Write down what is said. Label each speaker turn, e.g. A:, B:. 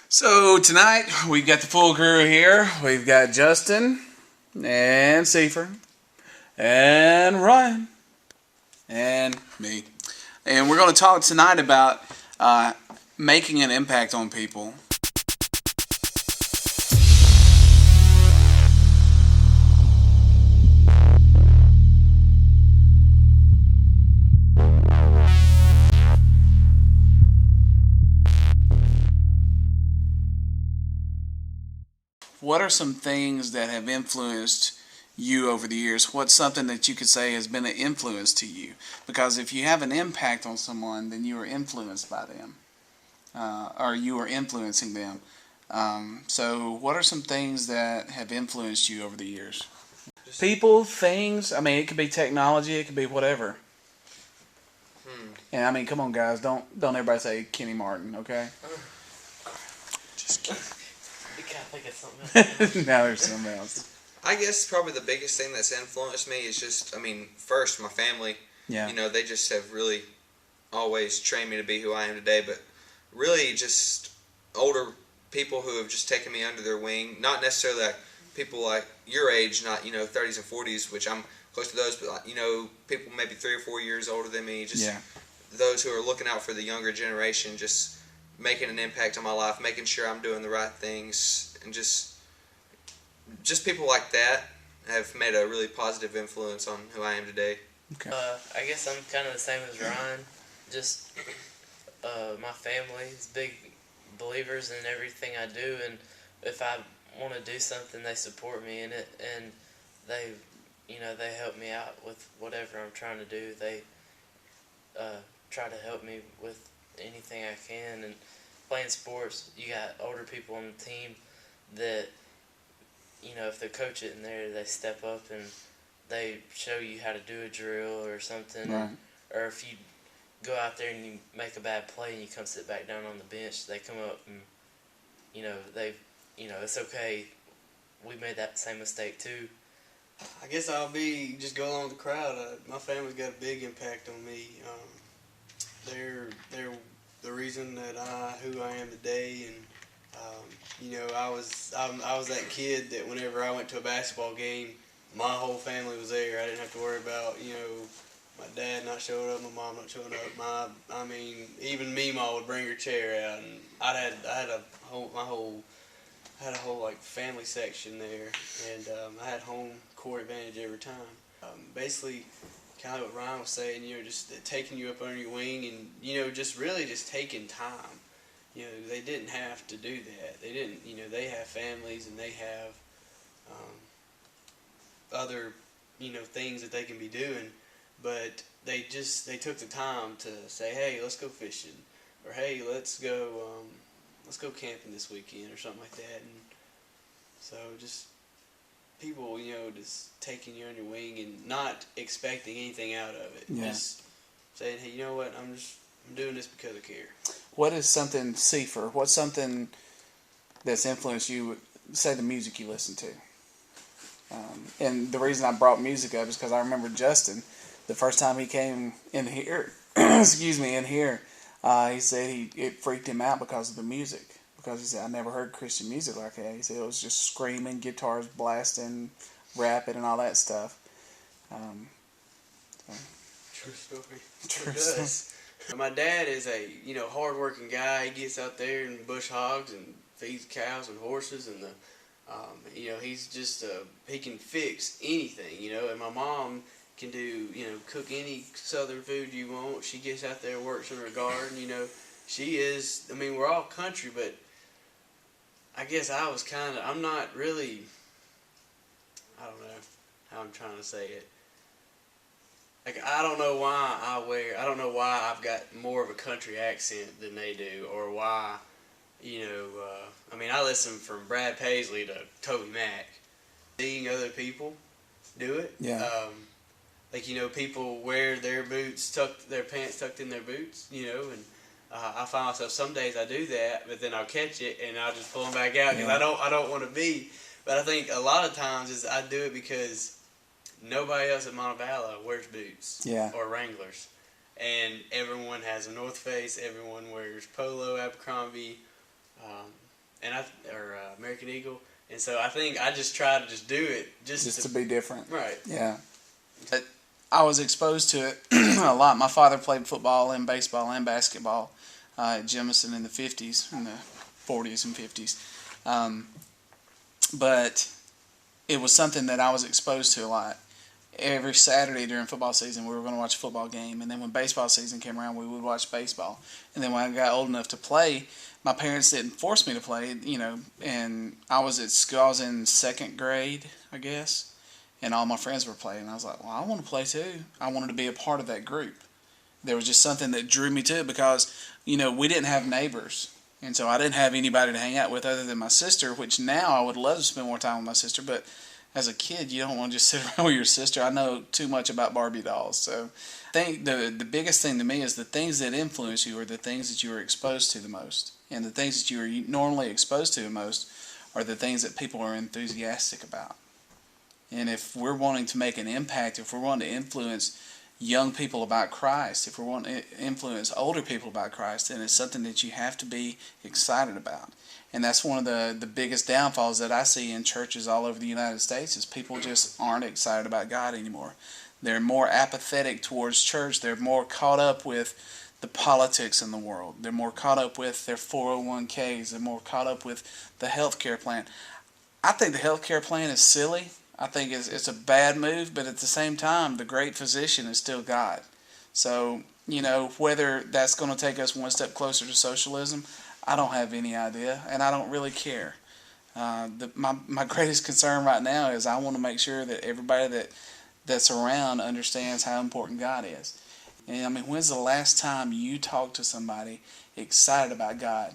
A: So tonight we've got the full crew here. We've got Justin and Seifert and Ryan and me, and we're going to talk tonight about making an impact on people. What are some things that have influenced you over the years? What's something that you could say has been an influence to you? Because if you have an impact on someone, then you are influenced by them, or you are influencing them. So, what are some things that have influenced you over the years? People, things. I mean, it could be technology. It could be whatever. And I mean, come on, guys. Don't everybody say Kenny Martin, okay? Just kidding.
B: You gotta think of something else.
A: Now there's something else.
C: I guess probably the biggest thing that's influenced me is first, my family.
A: Yeah.
C: They just have really always trained me to be who I am today, but really just older people who have just taken me under their wing, not necessarily like people like your age, not, 30s and 40s, which I'm close to those, but, people maybe 3 or 4 years older than me, just those who are looking out for the younger generation, just making an impact on my life, making sure I'm doing the right things, and just people like that have made a really positive influence on who I am today.
A: Okay.
B: I guess I'm kind of the same as Ryan. Just my family is big believers in everything I do, and if I want to do something, they support me in it, and they help me out with whatever I'm trying to do. They try to help me with anything I can. And playing sports, you got older people on the team that, if they coach it in there, they step up and they show you how to do a drill or something.
A: Right.
B: Or if you go out there and you make a bad play and you come sit back down on the bench, they come up and, it's okay. We made that same mistake too.
D: I guess I'll be just go along with the crowd. My family's got a big impact on me. They're the reason that who I am today, and I was that kid that whenever I went to a basketball game, my whole family was there. I didn't have to worry about my dad not showing up, my mom not showing up. Even Mima would bring her chair out, and I had a whole like family section there, and I had home court advantage every time. Basically, kind of what Ryan was saying, just taking you up under your wing, and just really just taking time. They didn't have to do that. They didn't. They have families and they have other things that they can be doing, but they took the time to say, hey, let's go fishing, or hey, let's go camping this weekend, or something like that. And so just people, just taking you under your wing and not expecting anything out of it.
A: Yeah.
D: Just saying, hey, you know what? I'm doing this because I care.
A: What is something, Seifert, what's something that's influenced you, say the music you listen to? And the reason I brought music up is because I remember Justin, the first time he came in here, he said it freaked him out because of the music. Because he said, I never heard Christian music like that. He said it was just screaming, guitars blasting, rapping, and all that stuff.
D: True story.
A: True
D: It does. My dad is a hard-working guy. He gets out there and bush hogs and feeds cows and horses, and he's just he can fix anything. And my mom can do cook any southern food you want. She gets out there and works in her garden. She is. We're all country, but I guess I'm not really. I don't know how I'm trying to say it. Like, I don't know why I've got more of a country accent than they do, or why, I listen from Brad Paisley to Toby Mac. Seeing other people do it.
A: Yeah.
D: People wear their pants tucked in their boots, and I find myself some days I do that, but then I'll catch it and I'll just pull them back out because I don't want to be. But I think a lot of times is I do it because nobody else at Montevallo wears boots or Wranglers. And everyone has a North Face, everyone wears Polo, Abercrombie, or American Eagle, and so I think I just try to just do it
A: Just to be different.
D: right.
A: Yeah. But I was exposed to it a lot. My father played football and baseball and basketball at Jemison in the 50s, in the 40s and 50s. But it was something that I was exposed to a lot. Every Saturday during football season, we were going to watch a football game. And then when baseball season came around, we would watch baseball. And then when I got old enough to play, my parents didn't force me to play, and I was at school. I was in second grade, I guess, and all my friends were playing. I was like, well, I want to play too. I wanted to be a part of that group. There was just something that drew me to it because, we didn't have neighbors. And so I didn't have anybody to hang out with other than my sister, which now I would love to spend more time with my sister. But as a kid, you don't want to just sit around with your sister. I know too much about Barbie dolls. So I think the biggest thing to me is the things that influence you are the things that you are exposed to the most. And the things that you are normally exposed to the most are the things that people are enthusiastic about. And if we're wanting to make an impact, if we're wanting to influence young people about Christ, if we're wanting to influence older people about Christ, then it's something that you have to be excited about. And that's one of the biggest downfalls that I see in churches all over the United States is people just aren't excited about God anymore. They're more apathetic towards church. They're more caught up with the politics in the world. They're more caught up with their 401ks. They're more caught up with the healthcare plan. I think the healthcare plan is silly. I think it's a bad move, but at the same time, the great physician is still God. So, whether that's going to take us one step closer to socialism, I don't have any idea, and I don't really care. My greatest concern right now is I want to make sure that everybody that's around understands how important God is. And when's the last time you talked to somebody excited about God?